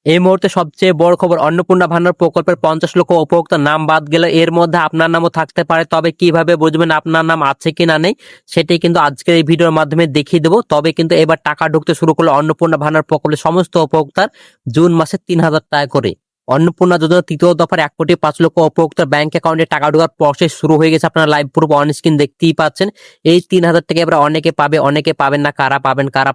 এই মুহূর্তে সবচেয়ে বড় খবর, অন্নপূর্ণা ভান্ডার প্রকল্পের 50 লক্ষ উপভোক্তার নাম বাদ গেল। এর মধ্যে আপনার নামও থাকতে পারে। তবে কিভাবে বুঝবেন আপনার নাম আছে কিনা নেই, সেটাই কিন্তু আজকের এই ভিডিওর মাধ্যমে দেখিয়ে দেবো। তবে কিন্তু এবার টাকা ঢুকতে শুরু করলো অন্নপূর্ণা ভান্ডার প্রকল্পের সমস্ত উপভোক্তার জুন মাসে 3,000 টাকা করে। অন্নপূর্ণা যোজনা তৃতীয় দফার 1,05,00,000 উপভোক্তার ব্যাংক অ্যাকাউন্টে টাকা ঢোকার প্রসেস শুরু হয়ে গেছে। আপনারা লাইভ প্রুফ অন স্ক্রিন দেখতেই পাচ্ছেন। এই 3,000 টাকা এবার অনেকে পাবে, অনেকে পাবেন না। কারা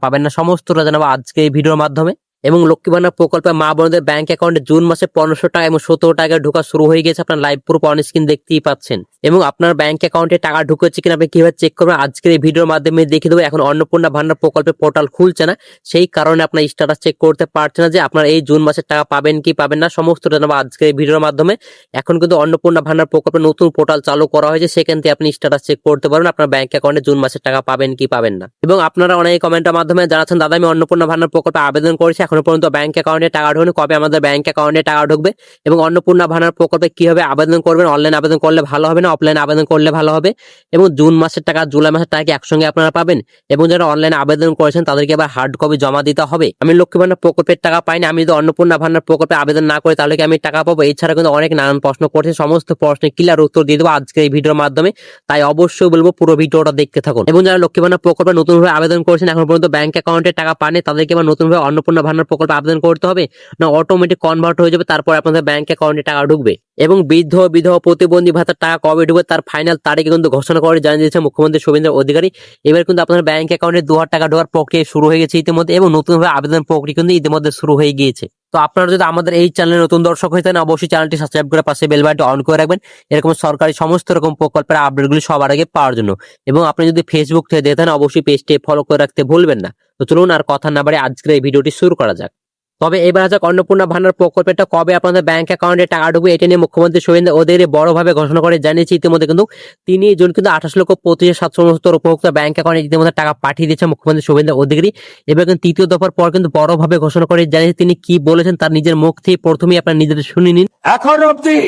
পাবেন না সমস্তটা জানাবো আজকে এই ভিডিওর মাধ্যমে। এবং লক্ষ্মী ভান্ডার প্রকল্পে মা বোনদের ব্যাংক অ্যাকাউন্টে জুন মাসে 1500 টাকা এবং 17 টাকা ঢোকা শুরু হয়ে গেছে। আপনার লাইভ প্রুফ অন স্ক্রিন দেখতেই পাচ্ছেন। এবং আপনার ব্যাংক অ্যাকাউন্টে টাকা ঢুকেছে কিনা আপনি কিভাবে চেক করবেন আজকের এই ভিডিওর মাধ্যমে দেখিয়ে দেবো। এখন অন্নপূর্ণা ভান্ডার প্রকল্পের পোর্টাল খুলছে না, সেই কারণে আপনার স্ট্যাটাস চেক করতে পারছে না যে আপনার এই জুন মাসের টাকা পাবেন কি পাবেন না, সমস্তটা জানাবো আজকের এই ভিডিওর মাধ্যমে। এখন কিন্তু অন্নপূর্ণা ভান্ডার প্রকল্পের নতুন পোর্টাল চালু করা হয়েছে, সেখান থেকে আপনি স্ট্যাটাস চেক করতে পারবেন আপনার ব্যাংক অ্যাকাউন্টে জুন মাসের টাকা পাবেন কি পাবেন না। এবং আপনারা অনেক কমেন্টের মাধ্যমে জানাচ্ছেন, দাদা আমি অন্নপূর্ণা ভান্ডার প্রকল্পে আবেদন করেছি, এখনো পর্যন্ত ব্যাংক অ্যাকাউন্টে টাকা ঢোকেনি, কবে আমাদের ব্যাংক অ্যাকাউন্টে টাকা ঢুকবে? এবং অন্নপূর্ণা ভান্ডার প্রকল্পে কিভাবে আবেদন করবেন, অনলাইন আবেদন করলে ভালো হবে না অফলাইন আবেদন করলে ভালো হবে? এবং জুন মাসের টাকা জুলাই মাসের টাকা কি একসঙ্গে আপনারা পাবেন? এবং যারা অনলাইন আবেদন করেছেন তাদেরকে আবার হার্ড কপি জমা দিতে হবে। আমি লক্ষ্মী ভান্ডার প্রকল্পের টাকা পাইনি, আমি যদি অন্নপূর্ণা ভান্ডার প্রকল্পে আবেদন না করি তাহলে কি আমি টাকা পাবো? এছাড়া কিন্তু অনেক নানান প্রশ্ন করছে, সমস্ত প্রশ্নের ক্লিয়ার উত্তর দিয়ে দেবো আজকের এই ভিডিওর মাধ্যমে। তাই অবশ্যই বলবো পুরো ভিডিওটা দেখতে থাকুন। এবং যারা লক্ষ্মী ভান্ডার প্রকল্পে নতুনভাবে আবেদন করেছেন এখন পর্যন্ত ব্যাংক অ্যাকাউন্টে টাকা পাননি, তাদেরকে আবার নতুনভাবে অন্নপূর্ণা ভান্ডার প্রকল্পে আবেদন করতে হবে না অটোমেটিক কনভার্ট হয়ে যাবে, তারপর আপনাদের ব্যাংক অ্যাকাউন্টে টাকা ঢুকবে? এবং বৃদ্ধ বিধবা প্রতিবন্ধী ভাতার টাকা কবে ঢুকবে তার ফাইনাল তারিখ কিন্তু ঘোষণা করে জানিয়ে দিয়েছে মুখ্যমন্ত্রী শুভেন্দু অধিকারী। এবার কিন্তু আপনার ব্যাংক অ্যাকাউন্টে 2,000 টাকা ঢোকার প্রক্রিয়া শুরু হয়ে গেছে ইতিমধ্যে, এবং নতুনভাবে আবেদন প্রক্রিয়া কিন্তু ইতিমধ্যে শুরু হয়ে গিয়েছে। তো আপনারা যদি আমাদের এই চ্যানেলে নতুন দর্শক হয়ে থাকেন অবশ্যই চ্যানেলটি সাবস্ক্রাইব করে পাশে বেল বাটনটি অন করে রাখবেন, এরকম সরকারি সমস্ত রকম প্রকল্পের আপডেটগুলি সবার আগে পাওয়ার জন্য। এবং আপনি যদি ফেসবুক থেকে দেখেন অবশ্যই পেজটি ফলো করে রাখতে ভুলবেন না। তো চলুন আর কথা না বাড়িয়ে আজকের এই ভিডিওটি শুরু করা যাক। তবে এবার যাক অন্নপূর্ণা ভান্ডার প্রকল্পটা কবে আপনাদের ব্যাংক অ্যাকাউন্টে টাকা ঢুকবে এটা নিয়ে মুখ্যমন্ত্রী শুভেন্দু অধিকারী বড়ভাবে ঘোষণা করে জানিয়েছে ইতিমধ্যে। কিন্তু তিনি জুন কিন্তু 28,25,769 উপভোক্তা ব্যাংক অ্যাকাউন্টে ইতিমধ্যে টাকা পাঠিয়ে দিয়েছে মুখ্যমন্ত্রী শুভেন্দু অধিকারী। এবার কিন্তু তৃতীয় দফার পর কিন্তু বড়ভাবে ঘোষণা করে জানিয়েছে। তিনি কি বলেছেন তার নিজের মুখ থেকে প্রথমেই আপনারা নিজেদের শুনে নিন। এখন অব্দি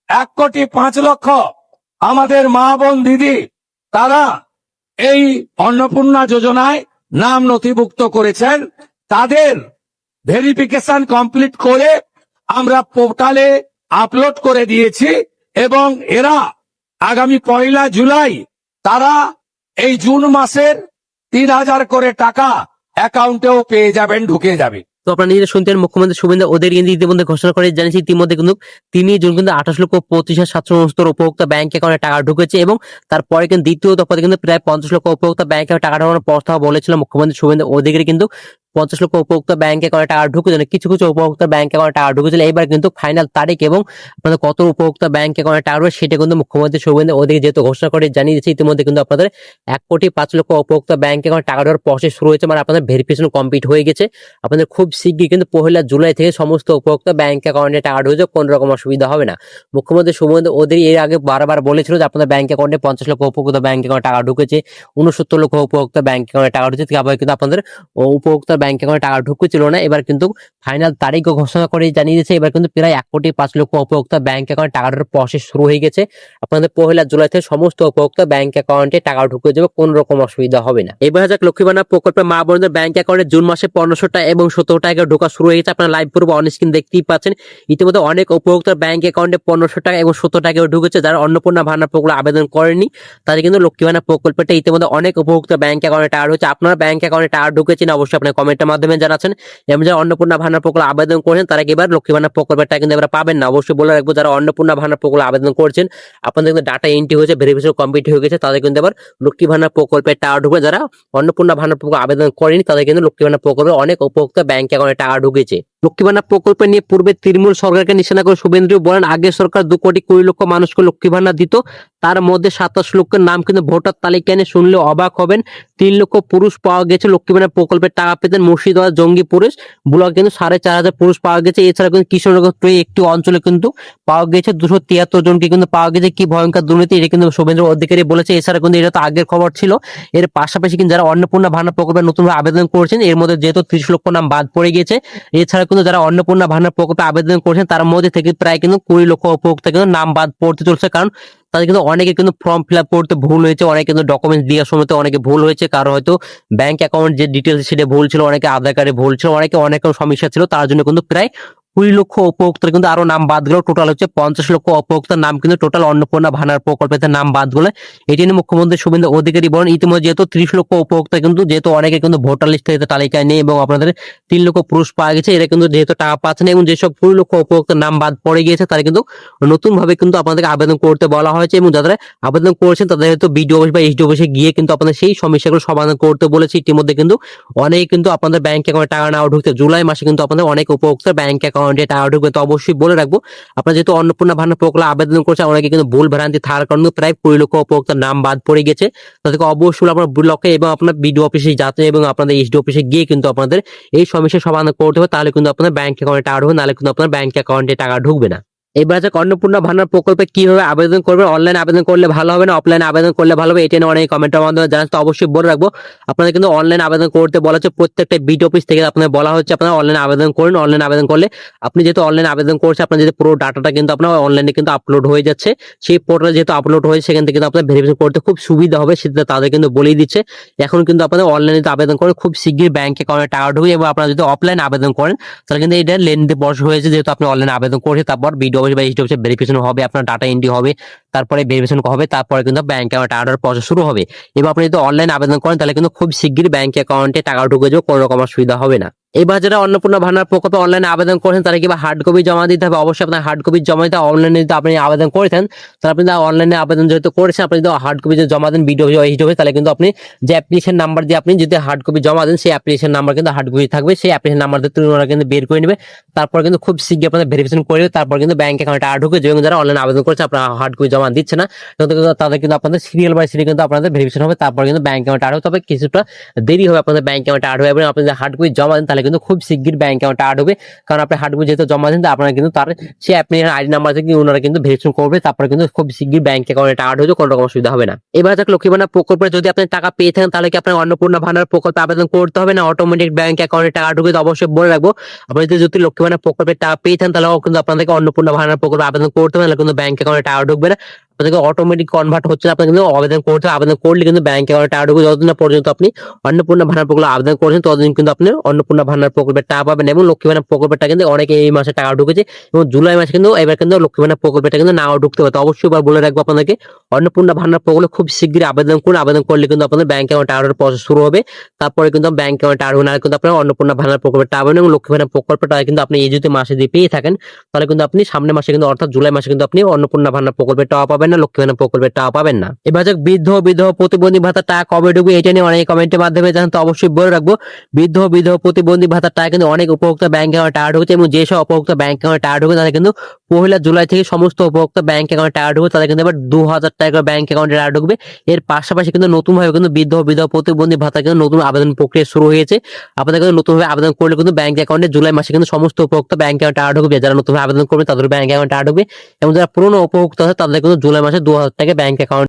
1,05,00,000 আমাদের মা বোন দিদি তারা এই অন্নপূর্ণা যোজনায় নাম নথিভুক্ত করেছেন। তাদের ভেরিফিকেশন কমপ্লিট করে আমরা পোর্টালে আপলোড করে দিয়েছি এবং এরা আগামী 1 জুলাই তারা এই জুন মাসের 3,000 করে টাকা অ্যাকাউন্টেও পেয়ে যাবেন, ঢুকে যাবে। তো আপনারা নিজেরা শুনতেন মুখ্যমন্ত্রী শুভেন্দু অধিকারী কিন্তু ইতিমধ্যে ঘোষণা করে জানিয়েছে ইতিমধ্যে কিন্তু তিনি জুন কিন্তু 28,25,769 উপভোক্তা ব্যাংক অ্যাকাউন্টে টাকা ঢুকেছে। এবং তারপরে কিন্তু দ্বিতীয় দফাতে কিন্তু প্রায় 50 লক্ষ উপভোক্তা ব্যাংক অ্যাকাউন্টে টাকা ঢোকানোর প্রস্তাব বলেছিল মুখ্যমন্ত্রী শুভেন্দু অধিকারী। কিন্তু 50 লক্ষ উপভোক্তা ব্যাংক অ্যাকাউন্টে টাকা ঢুকেছিল, কিছু কিছু উপভোক্তা ব্যাংক অ্যাকাউন্টে টাকা ঢুকেছিল। এবার কিন্তু ফাইনাল তারিখ এবং আপনাদের কত উপভোক্তা ব্যাংক অ্যাকাউন্টে টাকা ঢুকবে সেটা কিন্তু মুখ্যমন্ত্রী শুভেন্দু অধিকারী যেহেতু ঘোষণা করে জানিয়ে দিয়েছে ইতিমধ্যে কিন্তু আপনাদের 1,05,00,000 উপভোক্তা ব্যাংক অ্যাকাউন্টে টাকা ঢোকার প্রসেস শুরু হয়েছে, মানে আপনাদের ভেরিফিকেশন কমপ্লিট হয়ে গেছে। আপনাদের খুব শীঘ্রই কিন্তু 1 জুলাই থেকে সমস্ত উপভোক্তা ব্যাংক অ্যাকাউন্টে টাকা ঢুকছে, কোনো রকম অসুবিধা হবে না। মুখ্যমন্ত্রী শুভেন্দু অধিকারী এর আগে বারবার বলেছিল যে আপনাদের ব্যাংক অ্যাকাউন্টে 50 লক্ষ উপভোক্তা ব্যাংক অ্যাকাউন্টে টাকা ঢুকেছে, 69 লক্ষ উপভোক্তা ব্যাংক অ্যাকাউন্টে টাকা ঢুকেছে, কিন্তু আপনাদের উপভোক্তা ব্যাংক অ্যাকাউন্টে টাকা ঢুকছিল না। এবার কিন্তু ফাইনাল তারিখও ঘোষণা করে জানিয়ে দিয়েছে। এবার কিন্তু প্রায় 1,05,00,000 উপভোক্তা ব্যাংক অ্যাকাউন্টে টাকা ঢোকার প্রসেস শুরু হয়ে গেছে। আপনাদের 1 জুলাই থেকে সমস্ত উপভোক্তা ব্যাংক অ্যাকাউন্টে টাকা ঢুকে যাবে, কোনো রকম অসুবিধা হবে না। এবার যাক লক্ষ্মী ভান্ডার প্রকল্পে মা বোনদের ব্যাংক অ্যাকাউন্টে জুন মাসে 1500 টাকা এবং 17 টাকা ঢোকা শুরু হয়ে গেছে। আপনারা লাইভ প্রুফ অন স্ক্রিন দেখতেই পাচ্ছেন। ইতিমধ্যে অনেক উপভোক্তার ব্যাংক অ্যাকাউন্টে 1500 টাকা এবং 17 টাকাও ঢুকেছে। যারা অন্নপূর্ণা ভান্ডার প্রকল্পে আবেদন করেনি তাদের কিন্তু লক্ষ্মী ভান্ডার প্রকল্পটা ইতিমধ্যে অনেক উপভোক্তা ব্যাংক অ্যাকাউন্টে টাকা ঢুকেছে। আপনার ব্যাংক অ্যাকাউন্টে টাকা ঢুকেছে না অবশ্যই আপনার কমেন্টের মাধ্যমে জানাচ্ছেন। এবং যারা অন্নপূর্ণা ভান্ডার প্রকল্পে আবেদন করেছেন তারা এবার লক্ষ্মী ভান্ডার প্রকল্পের টাকা কিন্তু এবার পাবেন না। অবশ্যই বলে রাখবো যারা অন্নপূর্ণা ভান্ডার প্রকল্পে আবেদন করছেন আপনাদের কিন্তু ডাটা এন্ট্রি হয়েছে, ভেরিফিকেশন কমপ্লিট হয়ে গেছে, তাদের কিন্তু এবার লক্ষ্মী ভান্ডার প্রকল্পের টাকা ঢুকবে। যারা অন্নপূর্ণা ভান্ডার প্রকল্পে আবেদন করেনি তাদের কিন্তু লক্ষ্মী ভান্ডার প্রকল্পে অনেক উপভোক্তা ব্যাংক অ্যাকাউন্টে টাকা ঢুকেছে। লক্ষ্মী ভান্ডার প্রকল্প নিয়ে পূর্বে তৃণমূল সরকারকে নিশানা করে শুভেন্দু বলেন আগের সরকার 2,20,00,000 মানুষকে লক্ষ্মী ভান্ডার দিত, তার মধ্যে 27 লক্ষের নাম কিন্তু ভোটার তালিকা নিয়ে শুনলে অবাক হবেন। 3 লক্ষ পুরুষ পাওয়া গেছে লক্ষ্মী ভান্ডার প্রকল্পের টাকা পেতেন মুর্শিদাবাদ জঙ্গিপুরে ব্লক কিন্তু 4,500 পুরুষ পাওয়া গেছে। এছাড়া কিন্তু কিশোরনগর একটি অঞ্চলে কিন্তু পাওয়া গেছে 273 জনকে কিন্তু পাওয়া গেছে। কি ভয়ঙ্কর দুর্নীতি এটা কিন্তু শুভেন্দু অধিকারী বলেছে। এছাড়া কিন্তু এটা তো আগের খবর ছিল। এর পাশাপাশি কিন্তু যারা অন্নপূর্ণা ভান্ডার প্রকল্পে নতুনভাবে আবেদন করেছেন এর মধ্যে যেহেতু 30 লক্ষ নাম বাদ পড়ে গেছে, এছাড়া কিন্তু কিন্তু যারা অন্নপূর্ণা ভান্ডার প্রকল্পে আবেদন করেছেন তার মধ্যে থেকে প্রায় কিন্তু 20 লক্ষ উপভোক্তা কিন্তু নাম বাদ পড়তে চলছে। কারণ তাদের কিন্তু অনেকে কিন্তু ফর্ম ফিল আপ করতে ভুল হয়েছে, অনেকে কিন্তু ডকুমেন্টস দেওয়ার সময় অনেকে ভুল হয়েছে, কারো হয়তো ব্যাংক অ্যাকাউন্ট যে ডিটেলস সেটা ভুল ছিল, অনেকে আধার কার্ডে ভুল ছিল, অনেকে অনেক রকম সমস্যা ছিল। তার জন্য কিন্তু প্রায় 20 লক্ষ উপভোক্তার কিন্তু আরো নাম বাদ গেল। টোটাল হচ্ছে 50 লক্ষ উপভোক্তার নাম কিন্তু টোটাল অন্নপূর্ণা ভান্ডার প্রকল্পের নাম বাদ গেলে। এটি নিয়ে মুখ্যমন্ত্রী শুভেন্দু অধিকারী বলেন ইতিমধ্যে যেহেতু 30 লক্ষ উপভোক্তা কিন্তু যেহেতু অনেকে কিন্তু ভোটার লিস্ট থেকে তালিকায় নেই এবং আপনাদের 3 লক্ষ পুরুষ পাওয়া গেছে, এরা কিন্তু যেহেতু টাকা পাচ্ছেন এবং যেসব 20 লক্ষ উপভোক্তার নাম বাদ পড়ে গিয়েছে তারা কিন্তু নতুন ভাবে কিন্তু আপনাদেরকে আবেদন করতে বলা হয়েছে এবং যারা আবেদন করেছেন তাদের হয়তো বিডিও অফিস বা এসডিও অফিসে গিয়ে কিন্তু আপনাদের সেই সমস্যাগুলো সমাধান করতে বলেছে। ইতিমধ্যে কিন্তু অনেকে কিন্তু আপনাদের ব্যাংক অ্যাকাউন্টে টাকা নাও ঢুকতে জুলাই মাসে কিন্তু আপনাদের অনেক উপভোক্তার ব্যাংক অ্যাকাউন্টে টাকা ঢুকবে। তো অবশ্যই বলে রাখবো আপনারা যেহেতু অন্নপূর্ণা ভান্ডার প্রকল্পে আবেদন করছেন অনেকে কিন্তু ভুল ভ্রান্তি থাকার কারণে প্রায় 20 লক্ষ উপভোক্তার নাম বাদ পড়ে গেছে। তাদেরকে অবশ্যই আপনার ব্লকে এবং আপনার বিডিও অফিসে যাতে এবং আপনাদের এসডিও অফিসে গিয়ে কিন্তু আপনাদের এই সমস্যার সমাধান করতে হবে, তাহলে কিন্তু আপনার ব্যাংক অ্যাকাউন্টে টাকা ঢুকবে, নাহলে কিন্তু আপনার ব্যাংক অ্যাকাউন্টে টাকা ঢুকবে না। এবার হচ্ছে অন্নপূর্ণা ভান্ডার প্রকল্পে কিভাবে আবেদন করবেন, অনলাইনে আবেদন করলে ভালো হবে না অফলাইনে আবেদন করলে ভালো হবে, এটা নিয়ে অনেক কমেন্টের মাধ্যমে জানান। তো অবশ্যই বলে রাখবো আপনাদের কিন্তু অনলাইন আবেদন করতে বলা হচ্ছে, প্রত্যেকটা বিডিও অফিস থেকে আপনাদের বলা হচ্ছে আপনারা অনলাইন আবেদন করুন। অনলাইন আবেদন করলে আপনি যেহেতু অনলাইন আবেদন করছেন আপনার যেহেতু পুরো ডাটাটা কিন্তু আপনার অনলাইনে কিন্তু আপলোড হয়ে যাচ্ছে, সেই পোর্টালে যেহেতু আপলোড হয়েছে সেখান থেকে কিন্তু আপনার ভেরিফিকেশন করতে খুব সুবিধা হবে, সেটা তাদের কিন্তু বলেই দিচ্ছে। এখন কিন্তু আপনাদের অনলাইনে আবেদন করে খুব শীঘ্রই ব্যাংক অ্যাকাউন্টে টাকা ঢুকবে এবং আপনারা যদি অফলাইন আবেদন করেন তাহলে কিন্তু এটা লেনদেন বর্ষ হয়েছে, যেহেতু আপনি অনলাইনে আবেদন করেছেন তারপর বিডিও অফিস বা এসডিও অফিসে ভেরিফিকেশন হবে, আপনার ডাটা এন্ট্রি হবে, তারপরে ভেরিফিকেশন হবে, তারপরে কিন্তু ব্যাংক অ্যাকাউন্টে টাকা প্রসেস শুরু হবে। এবং আপনি যদি অনলাইন আবেদন করেন তাহলে কিন্তু খুব শীঘ্রই ব্যাংক অ্যাকাউন্টে টাকা ঢুকে যাবে, কোনো রকম অসুবিধা হবে না। এবার যারা অন্নপূর্ণা ভান্ডার প্রকল্পে অনলাইনে আবেদন করেছেন তারা কিংবা হার্ড কপি জমা দিতে হবে, অবশ্যই আপনার হার্ড কপি জমা দিতে হবে। অনলাইনে যদি আপনি আবেদন করেছেন তাহলে আপনি অনলাইনে আবেদন যেহেতু করেছেন আপনি যদি হার্ড কপি জমা দেন বিডিও এইচডিও তাহলে কিন্তু আপনি যে অ্যাপ্লিকেশন নাম্বার দিয়ে আপনি যদি হার্ড কপি জমা দেন সেই অ্যাপ্লিকেশন নাম্বার কিন্তু হার্ড কপি থাকবে, সেই অ্যাপ্লিকেশন নাম্বার দিয়ে ওরা কিন্তু বের করে নেবে, তারপর কিন্তু খুব শীঘ্রই আপনাদের ভেরিফিকেশন করবে, তারপর কিন্তু ব্যাংক অ্যাকাউন্টে টাকা ঢুকে যাবে। এবং যারা অনলাইন আবেদন করছে আপনারা হার্ড কপি জমা দিচ্ছে না তাদের কিন্তু আপনাদের সিরিয়াল বাই সিরিয়াল কিন্তু আপনাদের ভেরিফিকেশন হবে, তারপর কিন্তু ব্যাংক অ্যাকাউন্টে টাকা ঢুকবে, তবে কিছুটা দেরি হবে আপনাদের ব্যাংক অ্যাকাউন্টে টাকা ঢুকবে। এবং আপনি যদি হার্ড কপি জমা দেন তাহলে কিন্তু খুব শীঘ্রই ব্যাংক অ্যাকাউন্টে টাকা ঢুকবে, কারণ আপনি হার্ড কপি যেহেতু জমা দেন আপনারা কিন্তু তার সেই অ্যাপ্লিকেশন আইডি নাম্বার থেকে ওনারা কিন্তু ভেরিফিকেশন করবে, তারপর কিন্তু খুব শীঘ্রই ব্যাংক অ্যাকাউন্টে টাকা ঢুকবে, কোনো রকম অসুবিধা হবে না। এবার যাক লক্ষ্মী ভান্ডার প্রকল্পে যদি আপনি টাকা পেয়ে থাকেন তাহলে কি আপনার অন্নপূর্ণা ভান্ডার প্রকল্পে আবেদন করতে হবে না অটোমেটিক ব্যাংক অ্যাকাউন্টে টাকা ঢুকবে? তো অবশ্যই বলে রাখবো আপনি যদি লক্ষ্মী ভান্ডার প্রকল্পে টাকা পেয়ে থাকেন তাহলে কিন্তু আপনাদেরকে অন্নপূর্ণা ভান্ডার প্রকল্পে আবেদন করতে হবে না, কিন্তু ব্যাংক অ্যাকাউন্টে টাকা ঢুকবে না, আপনাদেরকে অটোমেটিক কনভার্ট হচ্ছে না, আপনাকে কিন্তু আবেদন করতে হবে। আবেদন করলে কিন্তু ব্যাংক অ্যাকাউন্টে টাকা ঢুকবে। যতদিন না পর্যন্ত আপনি অন্নপূর্ণা ভান্ডার প্রকল্পে আবেদন করছেন ততদিন কিন্তু আপনি অন্নপূর্ণা ভান্ডার প্রকল্পের টাকা পাবেন। এবং লক্ষ্মী ভান্ডার প্রকল্পটা কিন্তু অনেকে এই মাসে টাকা ঢুকেছে এবং জুলাই মাসে কিন্তু এবার কিন্তু লক্ষ্মী ভান্ডার প্রকল্পটা কিন্তু নাও ঢুকতে পারে। তো অবশ্যই বলে রাখবো আপনাদেরকে অন্নপূর্ণা ভান্ডার প্রকল্পে খুব শীঘ্রই আবেদন করুন, আবেদন করলে কিন্তু আপনাদের ব্যাংক অ্যাকাউন্টে টাকার প্রসেস শুরু হবে, তারপরে কিন্তু ব্যাংক অ্যাকাউন্টে টাকা না কিন্তু আপনার অন্নপূর্ণা ভান্ডার প্রকল্পের টাকা পাবেন। এবং লক্ষ্মী ভান্ডার প্রকল্পটা কিন্তু আপনি এই যদি মাসে দিয়ে পেয়ে থাকেন তাহলে কিন্তু আপনি সামনের মাসে কিন্তু অর্থাৎ জুলাই মাসে কিন্তু আপনি অন্নপূর্ণা ভান্ডার প্রকল্পের টাকা পাবেন না, লক্ষ্মী ভান্ডার প্রকল্পের টাকা পাবেন না। এবার যাক বিধবা প্রতিবন্ধী ভাতা টাকা কবে ঢুকবে এটা নিয়ে অনেক কমেন্টের মাধ্যমে জানান। তো অবশ্যই বলে রাখবো বিধবা প্রতিবন্ধী ভাতার টাকা কিন্তু অনেক উপভোক্তা ব্যাংক অ্যাকাউন্টে টাকা ঢুকছে এবং যেসব উপভোক্তা ব্যাংক অ্যাকাউন্টে টাকা ঢুকে তাদের কিন্তু 1 জুলাই থেকে সমস্ত উপভোক্তা ব্যাংক অ্যাকাউন্টে টাকা ঢুকবে, তাদের কিন্তু এবার 2000 টাকা ব্যাংক অ্যাকাউন্টে টাকা ঢুকবে। এর পাশাপাশি কিন্তু নতুন ভাবে কিন্তু বিধবা প্রতিবন্ধী ভাতা কিন্তু নতুন আবেদন প্রক্রিয়া শুরু হয়েছে। আপনাদের কিন্তু নতুন ভাবে আবেদন করলে কিন্তু ব্যাংক অ্যাকাউন্টে জুলাই মাসে কিন্তু সমস্ত উপভোক্তা ব্যাংক অ্যাকাউন্টে টাকা ঢুকবে, যারা নতুন ভাবে আবেদন করবে তাদের ব্যাংক অ্যাকাউন্টে টাকা ঢুকবে এবং যারা পুরনো উপভোক্তা আছে তাদের কিন্তু জুলাই মাসে 2000 টাকা ব্যাংক অ্যাকাউন্ট